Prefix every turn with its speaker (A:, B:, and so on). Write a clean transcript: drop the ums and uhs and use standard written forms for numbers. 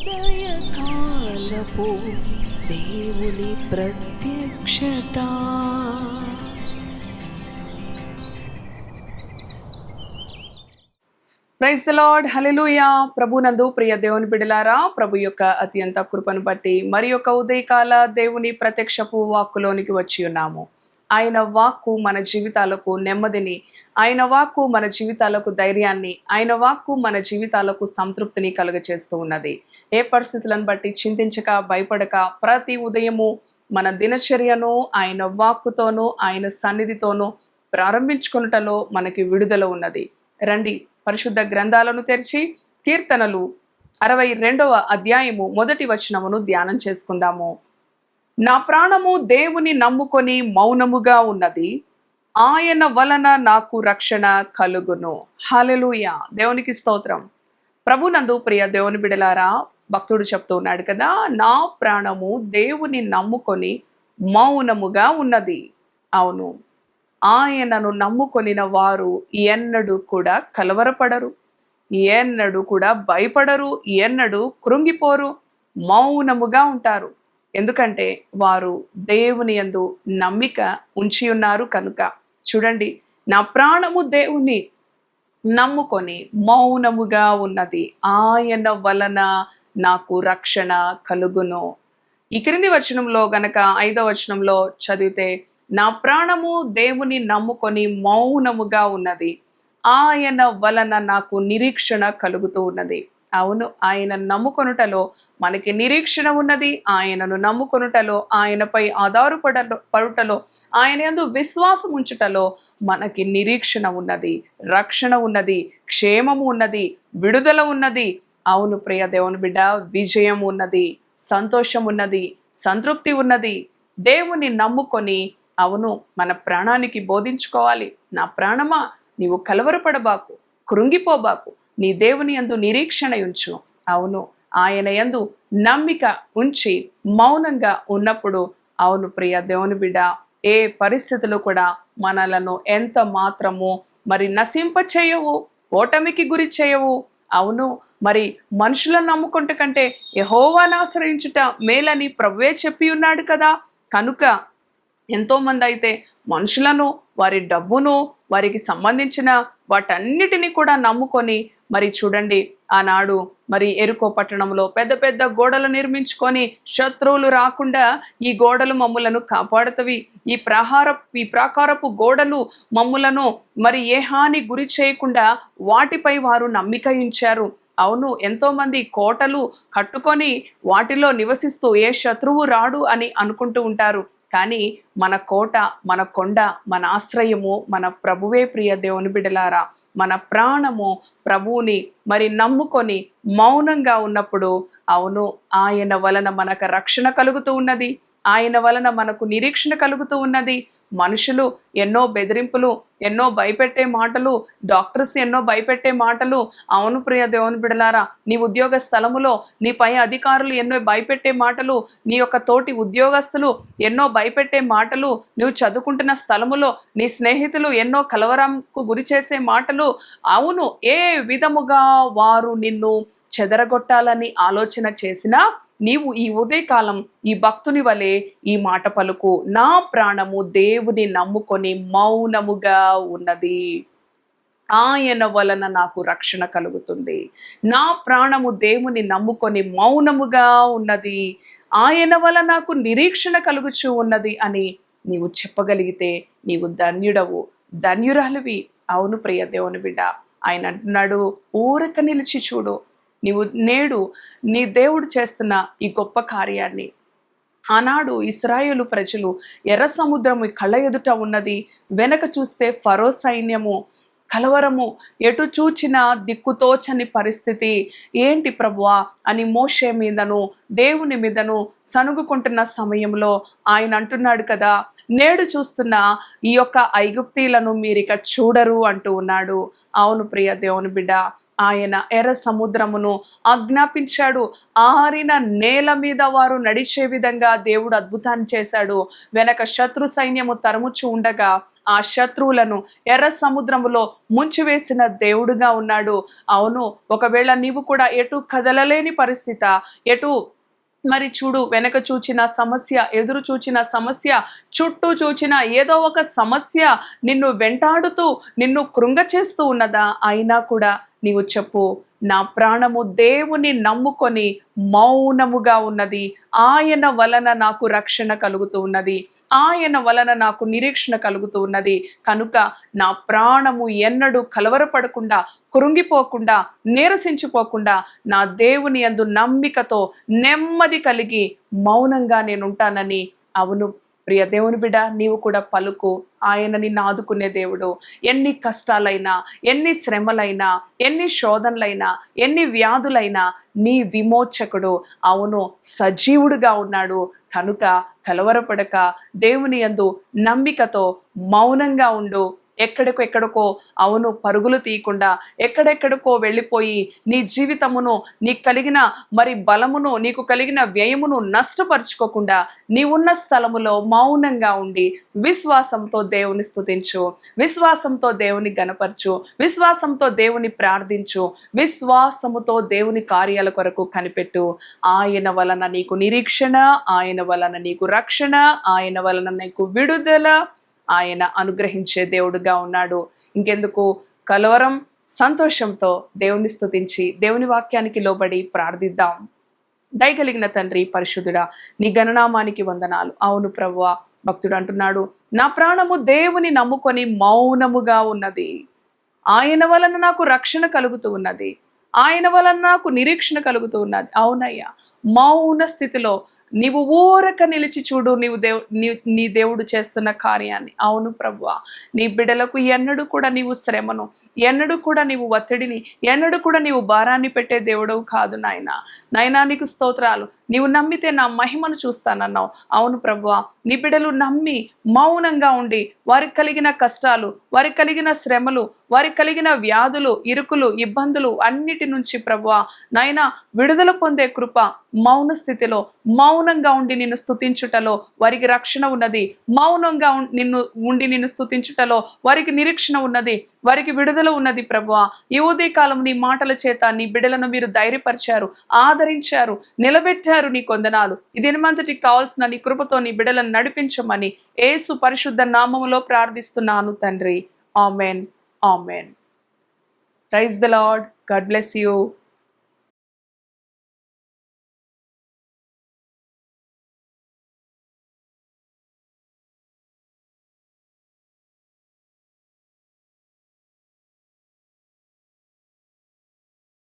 A: ఉదయకాలపు దేవుని ప్రత్యక్షత.
B: ప్రైజ్ ద లార్డ్, హల్లెలూయా. ప్రభునందు ప్రియ దేవుని బిడ్డలారా, ప్రభు యొక్క అత్యంత కృపను బట్టి మరి యొక్క ఉదయకాల దేవుని ప్రత్యక్షపు వాక్కులోనికి వచ్చి ఉన్నాము. ఆయన వాక్కు మన జీవితాలకు నెమ్మదిని, ఆయన వాక్కు మన జీవితాలకు ధైర్యాన్ని, ఆయన వాక్కు మన జీవితాలకు సంతృప్తిని కలుగచేస్తూ ఉన్నది. ఏ పరిస్థితులను బట్టి చింతించక భయపడక ప్రతి ఉదయము మన దినచర్యను ఆయన వాక్కుతోనూ ఆయన సన్నిధితోనూ ప్రారంభించుకొనుటలో మనకి విడుదల ఉన్నది. రండి, పరిశుద్ధ గ్రంథాలను తెరిచి కీర్తనలు 62వ అధ్యాయము 1వ వచనమును ధ్యానం చేసుకుందాము. నా ప్రాణము దేవుని నమ్ముకొని మౌనముగా ఉన్నది, ఆయన వలన నాకు రక్షణ కలుగును. హల్లెలూయా, దేవునికి స్తోత్రం. ప్రభునందు ప్రియ దేవుని బిడలారా, భక్తుడు చెప్తూ ఉన్నాడు కదా, నా ప్రాణము దేవుని నమ్ముకొని మౌనముగా ఉన్నది. అవును, ఆయనను నమ్ముకొనిన వారు ఎన్నడూ కూడా కలవరపడరు, ఎన్నడూ కూడా భయపడరు, ఎన్నడూ కృంగిపోరు, మౌనముగా ఉంటారు. ఎందుకంటే వారు దేవుని యందు నమ్మిక ఉంచి ఉన్నారు కనుక. చూడండి, నా ప్రాణము దేవుని నమ్ముకొని మౌనముగా ఉన్నది, ఆయన వలన నాకు రక్షణ కలుగును. ఈ క్రింది వచనంలో గనక 5వ వచనంలో చదివితే, నా ప్రాణము దేవుని నమ్ముకొని మౌనముగా ఉన్నది, ఆయన వలన నాకు నిరీక్షణ కలుగుతూ ఉన్నది. అవును, ఆయన నమ్ముకొనుటలో మనకి నిరీక్షణ ఉన్నది. ఆయనను నమ్ముకొనుటలో, ఆయనపై పడుటలో, ఆయన యందు విశ్వాసం ఉంచుటలో మనకి నిరీక్షణ ఉన్నది, రక్షణ ఉన్నది, క్షేమము ఉన్నది, విడుదల ఉన్నది. అవును ప్రియ దేవుని బిడ్డ, విజయం ఉన్నది, సంతోషం ఉన్నది, సంతృప్తి ఉన్నది. దేవుని నమ్ముకొని అవును మన ప్రాణానికి బోధించుకోవాలి. నా ప్రాణమా, నీవు కలవరపడబాకు, కృంగిపోబాకు, నీ దేవుని యందు నిరీక్షణ ఉంచు. అవును, ఆయన యందు నమ్మిక ఉంచి మౌనంగా ఉన్నప్పుడు, అవును ప్రియ దేవుని బిడ్డ, ఏ పరిస్థితులు కూడా మనలను ఎంత మాత్రము మరి నశింప చేయవు, ఓటమికి గురి చేయవు. అవును, మరి మనుషులను నమ్ముకుంట కంటే యెహోవాను ఆశ్రయించుట మేలని ప్రభువే చెప్పి ఉన్నాడు కదా. కనుక ఎంతోమంది అయితే మనుషులను, వారి డబ్బును, వారికి సంబంధించిన వాటన్నిటిని కూడా నమ్ముకొని మరి చూడండి, ఆనాడు మరి ఎరుకో పట్టణంలో పెద్ద పెద్ద గోడలు నిర్మించుకొని శత్రువులు రాకుండా ఈ గోడలు మమ్ములను కాపాడుతవి, ఈ ప్రాకారపు గోడలు మమ్ములను మరి ఏ హాని గురి చేయకుండా వాటిపై వారు నమ్మిక ఉంచారు. అవును, ఎంతోమంది కోటలు కట్టుకొని వాటిలో నివసిస్తూ ఏ శత్రువు రాడు అని అనుకుంటూ ఉంటారు. కానీ మన కోట, మన కొండ, మన ఆశ్రయము మన ప్రభువే. ప్రియ దేవుని బిడ్డలారా, మన ప్రాణము ప్రభువుని మరి నమ్ముకొని మౌనంగా ఉన్నప్పుడు, అవును ఆయన వలన మనకు రక్షణ కలుగుతూ ఉన్నది, ఆయన వలన మనకు నిరీక్షణ కలుగుతూ ఉన్నది. మనుషులు ఎన్నో బెదిరింపులు, ఎన్నో భయపెట్టే మాటలు, డాక్టర్స్ ఎన్నో భయపెట్టే మాటలు. అవును ప్రియ దేవుని బిడలారా, నీ ఉద్యోగ స్థలములో నీ పై అధికారులు ఎన్నో భయపెట్టే మాటలు, నీ యొక్క తోటి ఉద్యోగస్తులు ఎన్నో భయపెట్టే మాటలు, నువ్వు చదువుకుంటున్న స్థలములో నీ స్నేహితులు ఎన్నో కలవరంకు గురి చేసే మాటలు. అవును, ఏ విధముగా వారు నిన్ను చెదరగొట్టాలని ఆలోచన చేసినా నీవు ఈ ఉదయకాలం ఈ భక్తుని వలె ఈ మాట పలుకు, నా ప్రాణము దేవుని నమ్ముకొని మౌనముగా ఉన్నది, ఆయన వలన నాకు రక్షణ కలుగుతుంది. నా ప్రాణము దేవుని నమ్ముకొని మౌనముగా ఉన్నది, ఆయన వలన నాకు నిరీక్షణ కలుగుచూ ఉన్నది అని నీవు చెప్పగలిగితే నీవు ధన్యుడవు, ధన్యురాలివి. అవును ప్రియ దేవుని బిడ్డ, ఆయన అంటున్నాడు, ఊరక నిలిచి చూడు, నీవు నేడు నీ దేవుడు చేస్తున్న ఈ గొప్ప కార్యాన్ని. ఆనాడు ఇశ్రాయేలు ప్రజలు ఎర్ర సముద్రము కళ్ళ ఎదుట ఉన్నది, వెనక చూస్తే ఫరో సైన్యము, కలవరము, ఎటు చూచిన దిక్కుతోచని పరిస్థితి. ఏంటి ప్రభువా అని మోషే మీదను దేవుని మీదను సనుగుకుంటున్న సమయంలో ఆయన అంటున్నాడు కదా, నేడు చూస్తున్న ఈ యొక్క ఐగుప్తీలను మీరిక చూడరు అంటూ ఉన్నాడు. అవును ప్రియ దేవుని బిడ్డ, ఆయన ఎర్ర సముద్రమును ఆజ్ఞాపించాడు. ఆరిన నేల మీద వారు నడిచే విధంగా దేవుడు అద్భుతాన్ని చేశాడు. వెనక శత్రు సైన్యము తరుముచు ఉండగా ఆ శత్రువులను ఎర్ర సముద్రములో ముంచివేసిన దేవుడుగా ఉన్నాడు. అవును, ఒకవేళ నీవు కూడా ఎటు కదలలేని పరిస్థితి, ఎటు మరి చూడు, వెనక చూచిన సమస్య, ఎదురు చూచిన సమస్య, చుట్టూ చూచిన ఏదో ఒక సమస్య నిన్ను వెంటాడుతూ నిన్ను కృంగచేస్తూ ఉన్నదా? అయినా కూడా నీవు చెప్పు, నా ప్రాణము దేవుని నమ్ముకొని మౌనముగా ఉన్నది. ఆయన వలన నాకు రక్షణ కలుగుతూ ఉన్నది, ఆయన వలన నాకు నిరీక్షణ కలుగుతూ ఉన్నది. కనుక నా ప్రాణము ఎన్నడూ కలవరపడకుండా, కృంగిపోకుండా, నీరసించిపోకుండా నా దేవుని యందు నమ్మికతో నెమ్మది కలిగి మౌనంగా నేనుంటానని. అవును ప్రియ దేవుని బిడ్డ, నీవు కూడా పలుకు. ఆయన నిన్ను ఆదుకునే దేవుడు. ఎన్ని కష్టాలైనా, ఎన్ని శ్రమలైనా, ఎన్ని శోధనలైనా, ఎన్ని వ్యాధులైనా నీ విమోచకుడు అవును సజీవుడుగా ఉన్నాడు. కనుక కలవరపడక దేవుని యందు నమ్మికతో మౌనంగా ఉండు. ఎక్కడికో అవును పరుగులు తీయకుండా, ఎక్కడెక్కడికో వెళ్ళిపోయి నీ జీవితమును, నీకు కలిగిన మరి బలమును, నీకు కలిగిన వ్యయమును నష్టపరుచుకోకుండా నీవున్న స్థలములో మౌనంగా ఉండి విశ్వాసంతో దేవుని స్తుతించు, విశ్వాసంతో దేవుని గణపరచు, విశ్వాసంతో దేవుని ప్రార్థించు, విశ్వాసముతో దేవుని కార్యాల కొరకు కనిపెట్టు. ఆయన వలన నీకు నిరీక్షణ, ఆయన వలన నీకు రక్షణ, ఆయన వలన నీకు విడుదల ఆయన అనుగ్రహించే దేవుడుగా ఉన్నాడు. ఇంకెందుకు కలవరం? సంతోషంతో దేవుని స్తుతించి దేవుని వాక్యానికి లోబడి ప్రార్థిద్దాం. దయగలిగిన తండ్రి, పరిశుద్ధుడా, నీ గణనామానికి వందనాలు. అవును ప్రభువా, భక్తుడు అంటున్నాడు, నా ప్రాణము దేవుని నమ్ముకొని మౌనముగా ఉన్నది. ఆయన వలన నాకు రక్షణ కలుగుతూ ఉన్నది, ఆయన వలన నాకు నిరీక్షణ కలుగుతూ ఉన్నది. అవునయ్యా, మౌన స్థితిలో నీవు ఊరక నిలిచి చూడు నీ దేవుడు చేస్తున్న కార్యాన్ని. అవును ప్రభువా, నీ బిడ్డలకు ఎన్నడూ కూడా నీవు శ్రమను, ఎన్నడూ కూడా నీవు ఒత్తిడిని, ఎన్నడూ కూడా నీవు భారాన్ని పెట్టే దేవుడవు కాదు నాయనా. నీకు స్తోత్రాలు. నీవు నమ్మితే నా మహిమను చూస్తానన్నావు. అవును ప్రభువా, నీ బిడ్డలు నమ్మి మౌనంగా ఉండి వారికి కలిగిన కష్టాలు, వారికి కలిగిన శ్రమలు, వారికి కలిగిన వ్యాధులు, ఇరుకులు, ఇబ్బందులు అన్నిటి నుంచి ప్రభువా నాయనా విడుదల పొందే కృప మౌన స్థితిలో మౌనంగా ఉండి నిన్ను స్తుతించుటలో వారికి రక్షణ ఉన్నది. మౌనంగా నిన్ను స్తుతించుటలో వారికి నిరీక్షణ ఉన్నది, వారికి విడుదల ఉన్నది. ప్రభువా, ఈ ఉదయకాలం నీ మాటల చేత నీ బిడ్డలను మీరు ధైర్యపరిచారు, ఆదరించారు, నిలబెట్టారు. నీ కొందనాలు. ఈ దినమంతటికి కావాల్సిన నీ కృపతో నీ బిడ్డలను నడిపించమని యేసు పరిశుద్ధ నామములో ప్రార్థిస్తున్నాను తండ్రి. Amen, amen. Praise the lord. God bless you.